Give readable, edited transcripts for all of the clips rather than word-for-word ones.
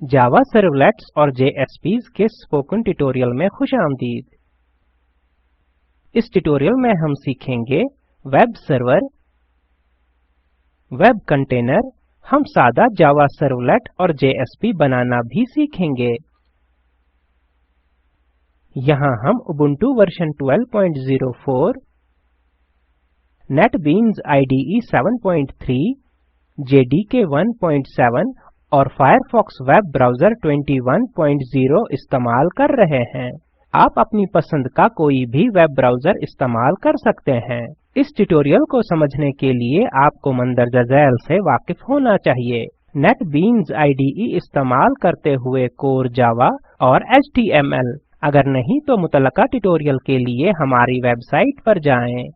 Java servlets और JSPs के spoken tutorial में खुश आमदीद। इस ट्यूटोरियल में हम सीखेंगे वेब सर्वर, वेब कंटेनर, हम सादा जावा सर्वलेट और JSP बनाना भी सीखेंगे। यहाँ हम Ubuntu version 12.04, NetBeans IDE 7.3, JDK 1.7 और फायरफॉक्स वेब ब्राउज़र 21.0 इस्तेमाल कर रहे हैं। आप अपनी पसंद का कोई भी वेब ब्राउज़र इस्तेमाल कर सकते हैं। इस ट्यूटोरियल को समझने के लिए आपको मंदरजा झैल से वाकिफ होना चाहिए। NetBeans IDE इस्तेमाल करते हुए कोर जावा और HTML। अगर नहीं तो मुतलका ट्यूटोरियल के लिए हमारी वेबसाइट पर जाएं।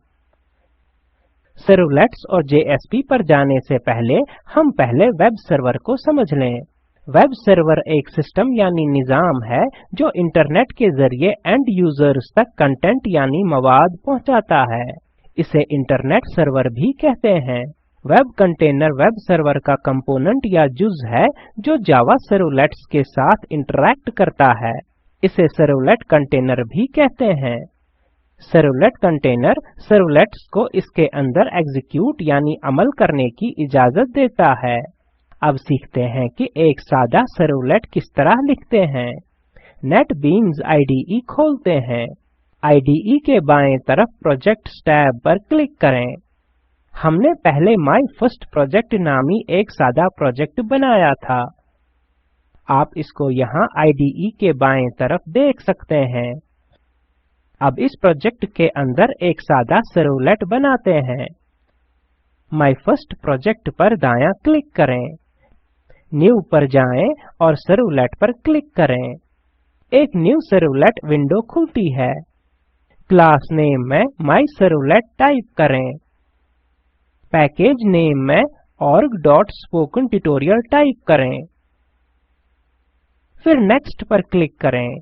सर्वलेट्स और JSP पर जाने से पहले हम पहले वेब सर्वर को समझ लें। वेब सर्वर एक सिस्टम यानी निज़ाम है जो इंटरनेट के जरिए एंड यूजर्स तक कंटेंट यानी मवाद पहुंचाता है। इसे इंटरनेट सर्वर भी कहते हैं। वेब कंटेनर वेब सर्वर का कंपोनेंट या जुज है जो जावा सर्वलेट्स के साथ इंटरैक्ट करता है। इसे सर्वलेट कंटेनर भी कहते हैं। सर्वलेट कंटेनर सर्वलेट्स को इसके अंदर एग्जीक्यूट यानी अमल करने की इजाजत देता है। अब सीखते हैं कि एक सादा सर्वलेट किस तरह लिखते हैं। NetBeans IDE खोलते हैं। IDE के बाएं तरफ प्रोजेक्ट्स टैब पर क्लिक करें। हमने पहले माय फर्स्ट प्रोजेक्ट नामी एक सादा प्रोजेक्ट बनाया था। आप इसको यहाँ IDE के बाएं तरफ देख सकते हैं। अब इस प्रोजेक्ट के अंदर एक सादा सर्वलेट बनाते हैं। माय फर्स्ट प्रोजेक्ट पर दायां क्लिक करें। न्यू पर जाएं और सर्वलेट पर क्लिक करें। एक न्यू सर्वलेट विंडो खुलती है। क्लास नेम में माय सर्वलेट टाइप करें। पैकेज नेम में org.spokentutorial टाइप करें। फिर नेक्स्ट पर क्लिक करें।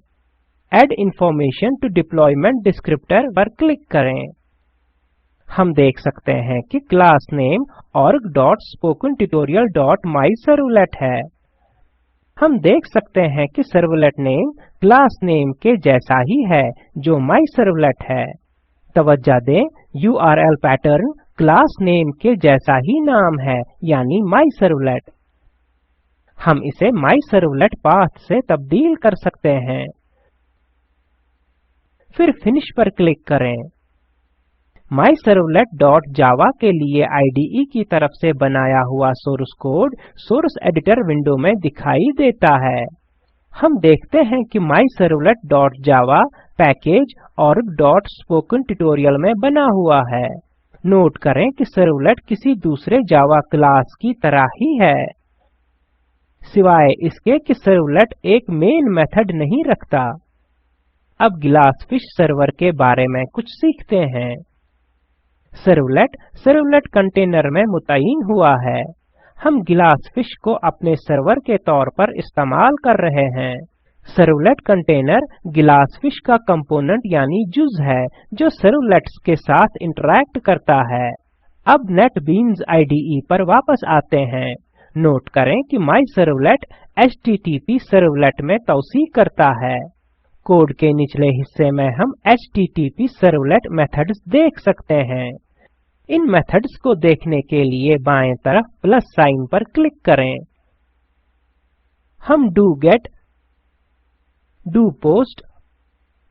Add information to deployment descriptor पर क्लिक करें। हम देख सकते हैं कि क्लास नेम org.spokentutorial.myservlet है। हम देख सकते हैं कि सर्वलेट नेम क्लास नेम के जैसा ही है जो myservlet है। तवज्जो दें, URL पैटर्न क्लास नेम के जैसा ही नाम है यानी myservlet। हम इसे myservlet पाथ से तब्दील कर सकते हैं। फिर फिनिश पर क्लिक करें। myservlet.java के लिए IDE की तरफ से बनाया हुआ source code source editor window में दिखाई देता है। हम देखते हैं कि myservlet.java पैकेज org.spokentutorial में बना हुआ है। नोट करें कि सर्वलेट किसी दूसरे जावा क्लास की तरह ही है, सिवाय इसके कि सर्वलेट एक मेन मेथड नहीं रखता। अब ग्लासफिश सर्वर के बारे में कुछ सीखते हैं। सर्वलेट कंटेनर में मुतय्यन हुआ है। हम ग्लासफिश को अपने सर्वर के तौर पर इस्तेमाल कर रहे हैं। सर्वलेट कंटेनर ग्लासफिश का कंपोनेंट यानी जुज है जो सर्वलेट्स के साथ इंटरैक्ट करता है। अब NetBeans IDE पर वापस आते हैं। नोट करें कि myservlet HTTP सर्वलेट में तौसीह करता है। कोड के निचले हिस्से में हम HTTP सर्वलेट मेथड्स देख सकते हैं। इन मेथड्स को देखने के लिए बाएं तरफ प्लस साइन पर क्लिक करें। हम doGet, doPost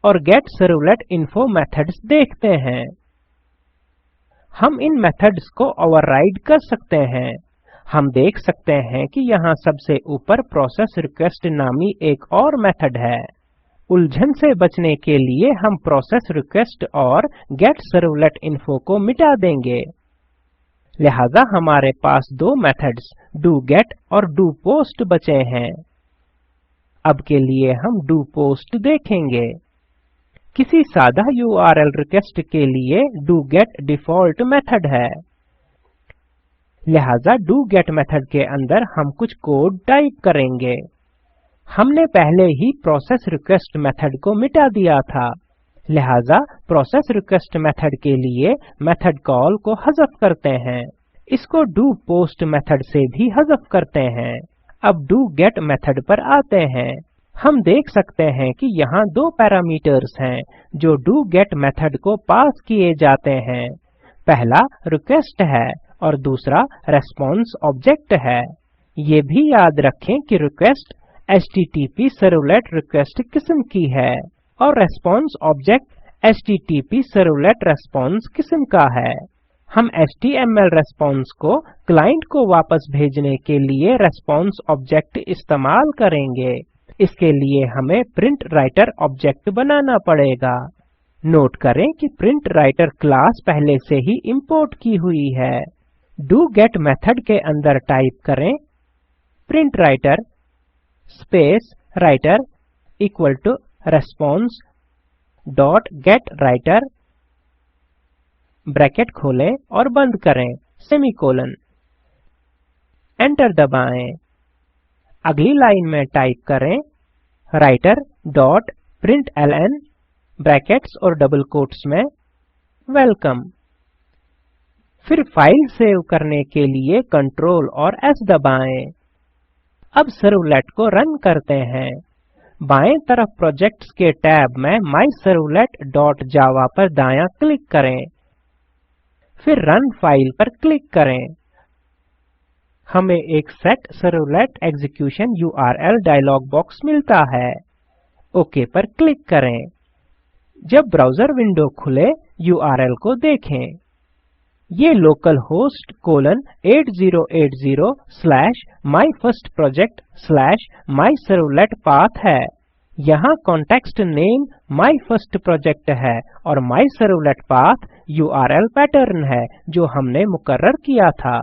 और getServletInfo मेथड्स देखते हैं। हम इन मेथड्स को ओवरराइड कर सकते हैं। हम देख सकते हैं कि यहाँ सबसे ऊपर processRequest नामी एक और मेथड है। उलझन से बचने के लिए हम processRequest और getServletInfo को मिटा देंगे। लिहाजा हमारे पास दो मेथड्स doGet और doPost बचे हैं। अब के लिए हम doPost देखेंगे। किसी सादा URL रिक्वेस्ट के लिए doGet डिफॉल्ट मेथड है। लिहाजा doGet मेथड के अंदर हम कुछ कोड टाइप करेंगे। हमने पहले ही processRequest मेथड को मिटा दिया था। लिहाजा processRequest मेथड के लिए मेथड कॉल को हज़फ करते हैं। इसको doPost मेथड से भी हज़फ करते हैं। अब doGet मेथड पर आते हैं। हम देख सकते हैं कि यहाँ दो पैरामीटर्स हैं जो doGet मेथड को पास किए जाते हैं। पहला रिक्वेस्ट है और दूसरा रेस्पॉन्स ऑब्जेक्ट है। ये भी याद रखें कि रिक्वेस्ट HTTP सर्वलेट रिक्वेस्ट किस्म की है और response object HTTP servlet response किस्म का है। हम HTML रेस्पॉन्स को क्लाइंट को वापस भेजने के लिए रेस्पॉन्स ऑब्जेक्ट इस्तेमाल करेंगे। इसके लिए हमें प्रिंट राइटर ऑब्जेक्ट बनाना पड़ेगा। नोट करें कि प्रिंट राइटर क्लास पहले से ही इंपोर्ट की हुई है। doGet मेथड के अंदर टाइप करें print writer space writer equal to response dot get writer bracket खोलें और बंद करें सेमीकोलन। एंटर दबाएं। अगली लाइन में टाइप करें राइटर डॉट println ब्रैकेट्स और डबल कोट्स में वेलकम। फिर फाइल सेव करने के लिए कंट्रोल और S दबाएं। अब सर्वलेट को रन करते हैं। बाएं तरफ प्रोजेक्ट्स के टैब में myservlet.java पर दायां क्लिक करें। फिर रन फाइल पर क्लिक करें। हमें एक set servlet execution URL dialog box मिलता है। ओके पर क्लिक करें। जब ब्राउज़र विंडो खुले URL को देखें। ये लोकल होस्ट 8080 /myfirstproject/myservlet पाथ है। यहाँ कॉन्टेक्स्ट नेम myfirstproject है और myservlet पाथ URL पैटर्न है जो हमने मुकर्रर किया था।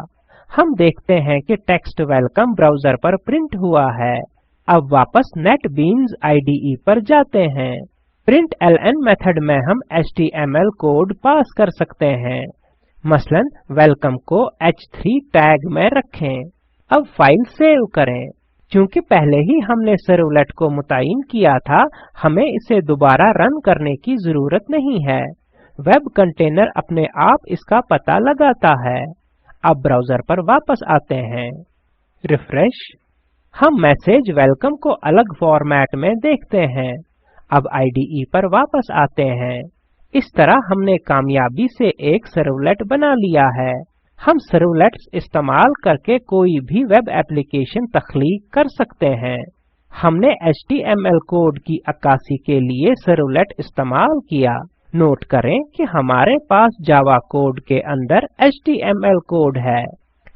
हम देखते हैं कि टेक्स्ट वेलकम ब्राउज़र पर प्रिंट हुआ है। अब वापस NetBeans IDE पर जाते हैं। println मेथड में हम HTML कोड पास कर सकते हैं। मसलन वेलकम को H3 टैग में रखें। अब फाइल सेव करें। चूंकि पहले ही हमने सर्वलेट को मुतय्यन किया था, हमें इसे दोबारा रन करने की जरूरत नहीं है। वेब कंटेनर अपने आप इसका पता लगाता है। अब ब्राउज़र पर वापस आते हैं। रिफ्रेश। हम मैसेज वेलकम को अलग फॉर्मेट में देखते हैं। अब IDE पर वापस आते हैं। इस तरह हमने कामयाबी से एक सर्वलेट बना लिया है। हम सर्वलेट्स इस्तेमाल करके कोई भी वेब एप्लीकेशन तख्लीक कर सकते हैं। हमने HTML कोड की अक्कासी के लिए सर्वलेट इस्तेमाल किया। नोट करें कि हमारे पास जावा कोड के अंदर HTML कोड है।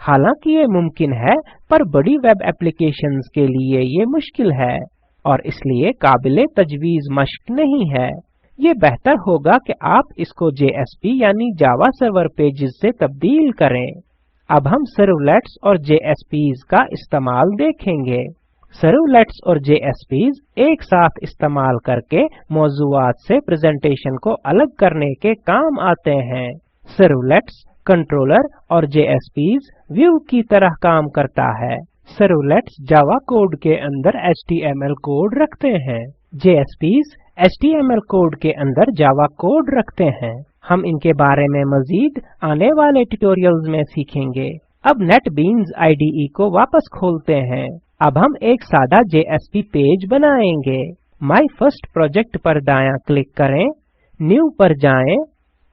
हालांकि ये मुमकिन है, पर बड़ी वेब एप्लीकेशंस के लिए ये मुश्किल है और इसलिए काबिले तजवीज़ मश्क नहीं है। ये बेहतर होगा कि आप इसको JSP यानी जावा सर्वर पेजेस से तब्दील करें। अब हम सर्वलेट्स और JSPs का इस्तेमाल देखेंगे। सर्वलेट्स और JSPs एक साथ इस्तेमाल करके मौज़ूआत से प्रेजेंटेशन को अलग करने के काम आते हैं। सर्वलेट्स, कंट्रोलर और JSPs व्यू की तरह काम करता है। सर्वलेट्स जावा कोड के अंदर HTML कोड रखते हैं। JSPs HTML कोड के अंदर जावा कोड रखते हैं। हम इनके बारे में मजीद आने वाले ट्यूटोरियल्स में सीखेंगे। अब NetBeans IDE को वापस खोलते हैं। अब हम एक सादा JSP पेज बनाएंगे। My First Project पर दायां क्लिक करें, न्यू पर जाएं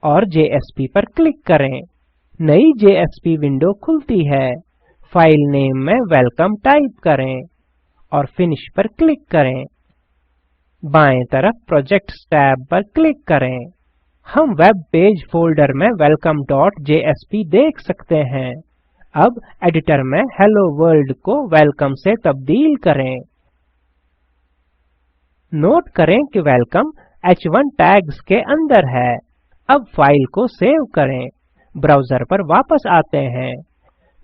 और JSP पर क्लिक करें। नई JSP विंडो खुलती है। फाइल नेम में वेलकम टाइप करें और फिनिश पर क्लिक करें। बाएं तरफ प्रोजेक्ट्स टैब पर क्लिक करें। हम वेब पेज फोल्डर में welcome.jsp देख सकते हैं। अब एडिटर में हेलो वर्ल्ड को वेलकम से तब्दील करें। नोट करें कि वेलकम H1 टैग्स के अंदर है। अब फाइल को सेव करें। ब्राउज़र पर वापस आते हैं।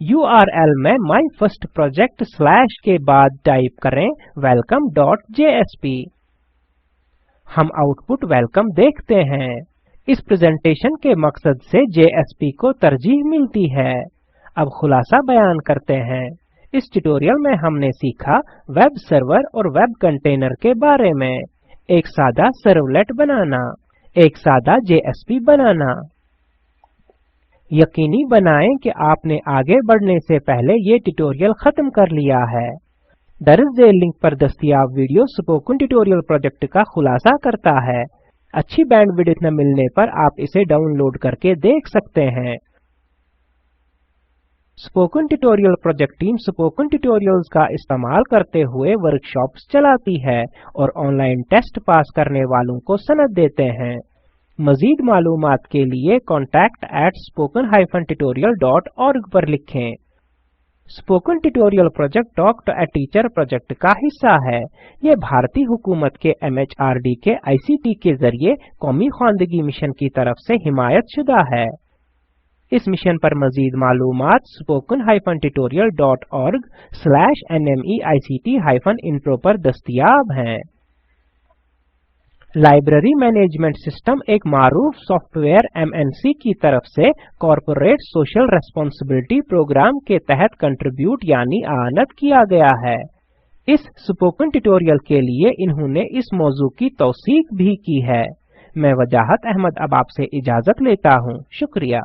URL में myfirstproject स्लैश के बाद टाइप करें welcome.jsp। हम आउटपुट वेलकम देखते हैं। इस प्रेजेंटेशन के मकसद से JSP को तरजीह मिलती है। अब खुलासा बयान करते हैं। इस ट्यूटोरियल में हमने सीखा वेब सर्वर और वेब कंटेनर के बारे में, एक सादा सर्वलेट बनाना, एक सादा JSP बनाना। यकीनी बनाएं कि आपने आगे बढ़ने से पहले ये ट्यूटोरियल खत्म कर लिया है। दर्ज लिंक पर दस्तियाब वीडियो स्पोकन ट्यूटोरियल प्रोजेक्ट का खुलासा करता है। अच्छी बैंडविड्थ न मिलने पर आप इसे डाउनलोड करके देख सकते हैं। Spoken tutorial project team spoken tutorials का इस्तेमाल करते हुए वर्कशॉप्स चलाती है और ऑनलाइन टेस्ट पास करने वालों को सनद देते हैं। मजीद मालूमात के लिए contact@spoken-tutorial.org पर लिखें। Spoken tutorial project talk to a teacher project का हिस्सा है। ये भारतीय हुकूमत के MHRD के ICT के जरिए कौमी ख्वानदगी मिशन की तरफ से हिमायत शुदा है। इस मिशन पर मजीद मालूमात spoken-tutorial.org/nmeict-intro पर दस्तियाब हैं। लाइब्रेरी मैनेजमेंट सिस्टम एक मारूफ सॉफ्टवेयर MNC की तरफ से कॉर्पोरेट सोशल रेस्पॉन्सिबिलिटी प्रोग्राम के तहत कंट्रीब्यूट यानी आनत किया गया है। इस स्पोकन ट्यूटोरियल के लिए इन्होंने इस मौजू की तौसीक भी की है। मैं वजाहत अहमद अब आपसे इजाजत लेता हूँ। शुक्रिया।